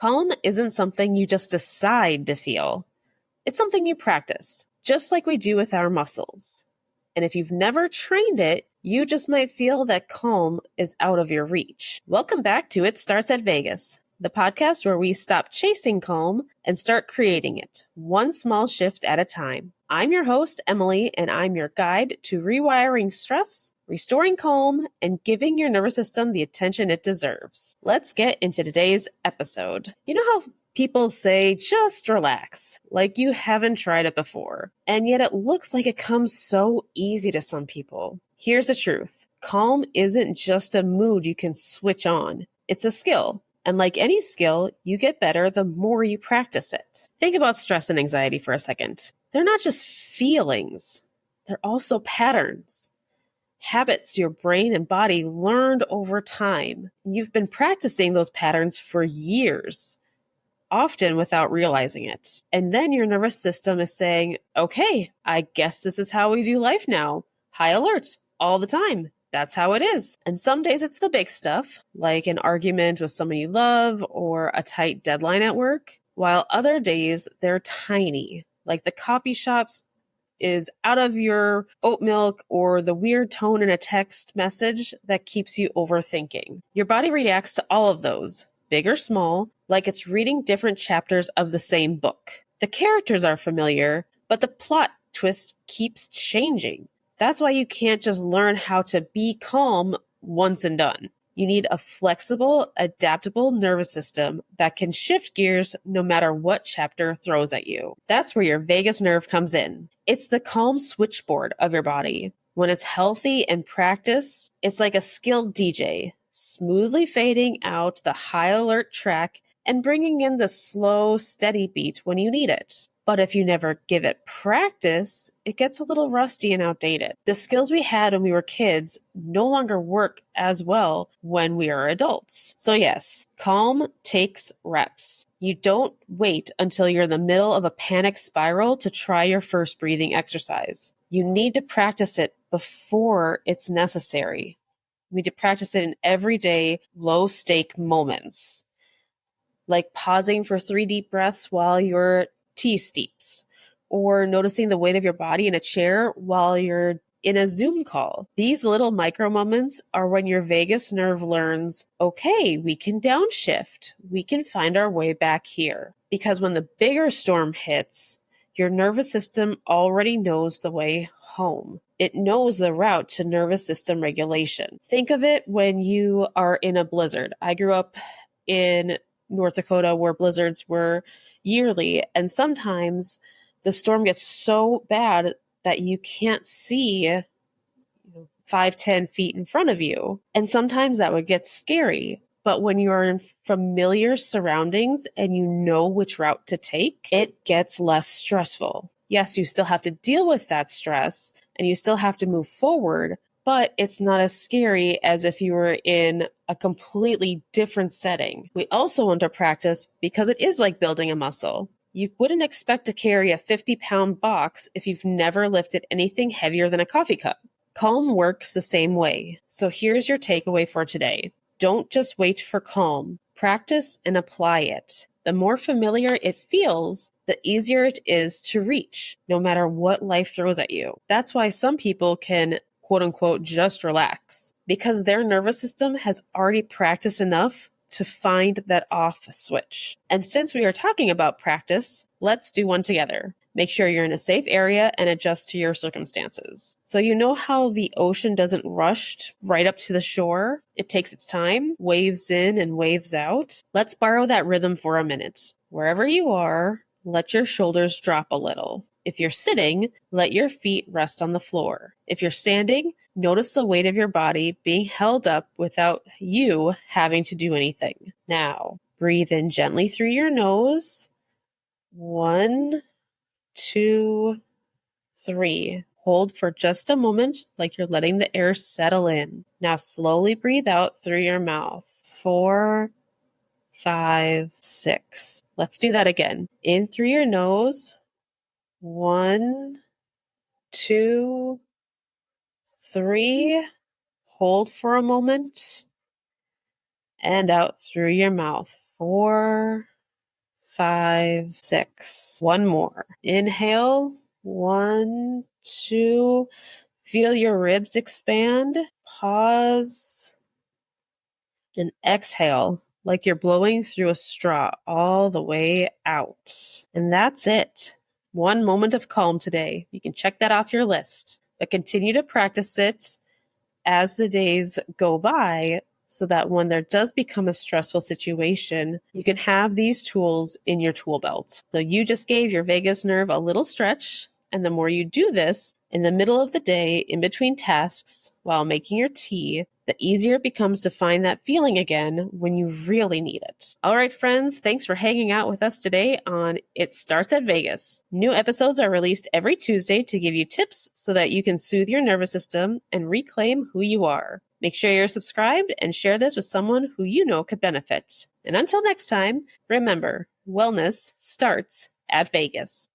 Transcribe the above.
Calm isn't something you just decide to feel. It's something you practice, just like we do with our muscles. And if you've never trained it, you just might feel that calm is out of your reach. Welcome back to It Starts at Vegas, the podcast where we stop chasing calm and start creating it, one small shift at a time. I'm your host, Emily, and I'm your guide to rewiring stress, restoring calm, and giving your nervous system the attention it deserves. Let's get into today's episode. You know how people say, just relax, like you haven't tried it before. And yet it looks like it comes so easy to some people. Here's the truth. Calm isn't just a mood you can switch on. It's a skill. And like any skill, you get better the more you practice it. Think about stress and anxiety for a second. They're not just feelings. They're also patterns. Habits your brain and body learned over time. You've been practicing those patterns for years, often without realizing it. And then your nervous system is saying, okay, I guess this is how we do life now. High alert all the time. That's how it is. And some days it's the big stuff, like an argument with someone you love or a tight deadline at work, while other days they're tiny, like the coffee shops is out of your oat milk or the weird tone in a text message that keeps you overthinking. Your body reacts to all of those, big or small, like it's reading different chapters of the same book. The characters are familiar, but the plot twist keeps changing. That's why you can't just learn how to be calm once and done. You need a flexible, adaptable nervous system that can shift gears no matter what chapter throws at you. That's where your vagus nerve comes in. It's the calm switchboard of your body. When it's healthy and practiced, it's like a skilled DJ, smoothly fading out the high alert track and bringing in the slow, steady beat when you need it. But if you never give it practice, it gets a little rusty and outdated. The skills we had when we were kids no longer work as well when we are adults. So yes, calm takes reps. You don't wait until you're in the middle of a panic spiral to try your first breathing exercise. You need to practice it before it's necessary. You need to practice it in everyday, low-stake moments, like pausing for 3 deep breaths while your tea steeps, or noticing the weight of your body in a chair while you're in a Zoom call. These little micro moments are when your vagus nerve learns, okay, we can downshift. We can find our way back here. Because when the bigger storm hits, your nervous system already knows the way home. It knows the route to nervous system regulation. Think of it when you are in a blizzard. I grew up in North Dakota where blizzards were yearly, and sometimes the storm gets so bad that you can't see 5-10 feet in front of you. And sometimes that would get scary. But when you are in familiar surroundings and you know which route to take, it gets less stressful. Yes, you still have to deal with that stress and you still have to move forward, but it's not as scary as if you were in a completely different setting. We also want to practice because it is like building a muscle. You wouldn't expect to carry a 50-pound box if you've never lifted anything heavier than a coffee cup. Calm works the same way. So here's your takeaway for today. Don't just wait for calm. Practice and apply it. The more familiar it feels, the easier it is to reach, no matter what life throws at you. That's why some people can, quote unquote, just relax, because their nervous system has already practiced enough to find that off switch. And since we are talking about practice, let's do one together. Make sure you're in a safe area and adjust to your circumstances. So you know how the ocean doesn't rush right up to the shore? It takes its time, waves in and waves out. Let's borrow that rhythm for a minute. Wherever you are, let your shoulders drop a little. If you're sitting, let your feet rest on the floor. If you're standing, notice the weight of your body being held up without you having to do anything. Now, breathe in gently through your nose. 1, 2, 3. Hold for just a moment, like you're letting the air settle in. Now slowly breathe out through your mouth. 4, 5, 6. Let's do that again. In through your nose. 1, 2, 3. Hold for a moment. And out through your mouth. 4, 5, 6. One more. Inhale. 1, 2. Feel your ribs expand. Pause. And exhale like you're blowing through a straw all the way out. And that's it. One moment of calm today. You can check that off your list, but continue to practice it as the days go by so that when there does become a stressful situation, you can have these tools in your tool belt. So you just gave your vagus nerve a little stretch, and the more you do this in the middle of the day, in between tasks, while making your tea, the easier it becomes to find that feeling again when you really need it. All right, friends, thanks for hanging out with us today on It Starts at Vegas. New episodes are released every Tuesday to give you tips so that you can soothe your nervous system and reclaim who you are. Make sure you're subscribed and share this with someone who you know could benefit. And until next time, remember, wellness starts at Vegas.